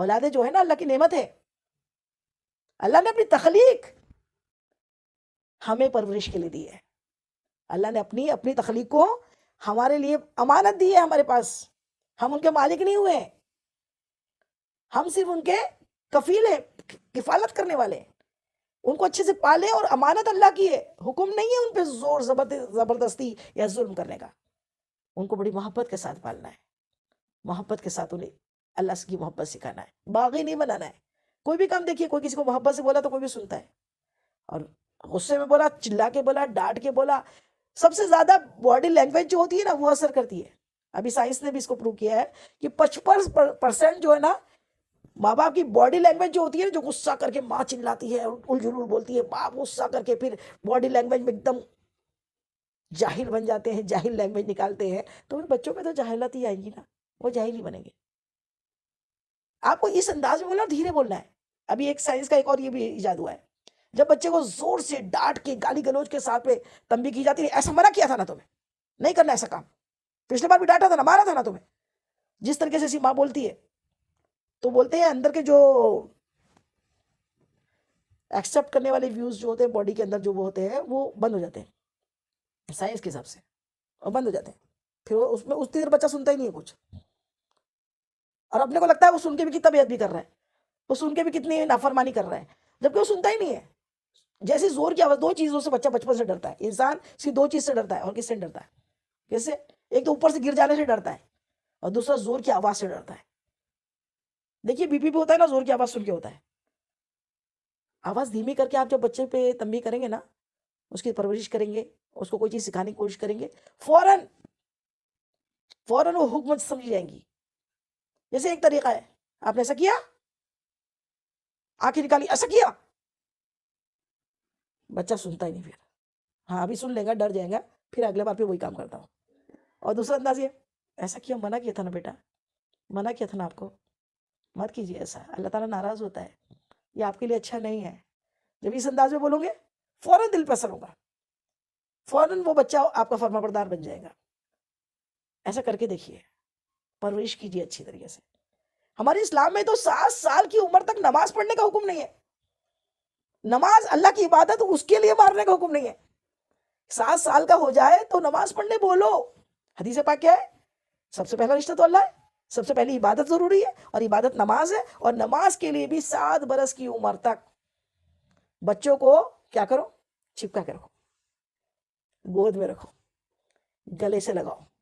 اولادیں جو ہے نا اللہ کی نعمت ہے. اللہ نے اپنی تخلیق ہمیں پرورش کے لیے دی ہے. اللہ نے اپنی تخلیق کو ہمارے لیے امانت دی ہے ہمارے پاس. ہم ان کے مالک نہیں ہوئے, ہم صرف ان کے کفیل ہیں, کفالت کرنے والے ہیں. ان کو اچھے سے پالے, اور امانت اللہ کی ہے. حکم نہیں ہے ان پہ زور زبردستی یا ظلم کرنے کا. ان کو بڑی محبت کے ساتھ پالنا ہے, محبت کے ساتھ انہیں اللہ کی محبت سکھانا ہے, باغی نہیں بنانا ہے. کوئی بھی کام دیکھیے, کوئی کسی کو محبت سے بولا تو کوئی بھی سنتا ہے, اور غصے میں بولا, چلا کے بولا, ڈانٹ کے بولا, سب سے زیادہ باڈی لینگویج جو ہوتی ہے نا وہ اثر کرتی ہے. ابھی سائنس نے بھی اس کو پروو کیا ہے کہ 55% جو ہے نا ماں باپ کی باڈی لینگویج جو ہوتی ہے, جو غصہ کر کے ماں چلاتی ہے, الجھل بولتی ہے, باپ غصہ کر کے پھر باڈی لینگویج میں ایک دم جاہل بن جاتے ہیں, جاہل لینگویج نکالتے ہیں, تو پھر بچوں پہ تو جاہلت ہی آئیں گی نا, وہ جاہل ہی بنیں گے. آپ کو اس انداز میں بولنا, دھیرے بولنا ہے. ابھی ایک سائنس کا ایک اور یہ بھی ایجاد ہوا ہے, جب بچے کو زور سے ڈانٹ کے گالی گلوچ کے ساتھ میں تنبیہ کی جاتی ہے, ایسا منع کیا تھا نا تمہیں, نہیں کرنا ایسا کام, پچھلے بار بھی ڈانٹا تھا نا, مارا تھا نا تمہیں, جس طریقے سے ماں بولتی ہے, تو بولتے ہیں اندر کے جو ایکسپٹ کرنے والے ویوز جو ہوتے ہیں باڈی کے اندر جو وہ ہوتے ہیں وہ بند ہو جاتے ہیں سائنس کے حساب سے, اور بند ہو جاتے ہیں. پھر اس میں اس دیر بچہ سنتا ہی نہیں ہے کچھ, اور اپنے کو لگتا ہے وہ سن کے بھی کتنا بے ادبی کر رہا ہے, وہ سن کے بھی کتنی نافرمانی کر رہا ہے, جبکہ وہ سنتا ہی نہیں ہے. جیسے زور کی آواز, 2 چیزوں سے بچہ بچپن سے ڈرتا ہے. انسان صرف 2 چیز سے ڈرتا ہے, اور کس سے ڈرتا ہے؟ کیسے؟ ایک تو اوپر سے گر جانے سے ڈرتا ہے, اور دوسرا زور کی آواز سے ڈرتا ہے. دیکھیے بی پی بھی ہوتا ہے نا, زور کی آواز سن کے ہوتا ہے. آواز دھیمی کر کے آپ جب بچے پہ تنبیہ کریں گے نا, اس کی پرورش کریں گے, اس کو کوئی چیز سکھانے کی کوشش کریں گے, فوراً وہ حکمت سمجھ جائیں گی. جیسے ایک طریقہ ہے, آپ نے ایسا کیا, آنکھیں نکالی, ایسا کیا, بچہ سنتا ہی نہیں. پھر ہاں ابھی سن لے گا, ڈر جائے گا, پھر اگلے بار پہ وہی کام کرتا ہوں. اور دوسرا انداز یہ, ایسا کیا, منع کیا تھا نا بیٹا, منع کیا تھا نا آپ کو, مت کیجیے ایسا, اللہ تعالیٰ ناراض ہوتا ہے, یہ آپ کے لیے اچھا نہیں ہے. جب اس انداز میں بولوں گے فوراً دل پہ اثر ہوگا, فوراً وہ بچہ آپ کا فرما بردار بن جائے گا. ایسا کر کے دیکھیے, پرورش کیجیے اچھی طریقے سے. ہمارے اسلام میں تو 7 سال کی عمر تک نماز پڑھنے کا حکم نہیں ہے. نماز اللہ کی عبادت, اس کے لیے مارنے کا حکم نہیں ہے. 7 سال کا ہو جائے تو نماز پڑھنے بولو. حدیث پاک کیا ہے, سب سے پہلا رشتہ تو اللہ ہے, سب سے پہلی عبادت ضروری ہے, اور عبادت نماز ہے. اور نماز کے لیے بھی 7 برس کی عمر تک بچوں کو کیا کرو, چپکا کے رکھو, گود میں رکھو, گلے سے لگاؤ,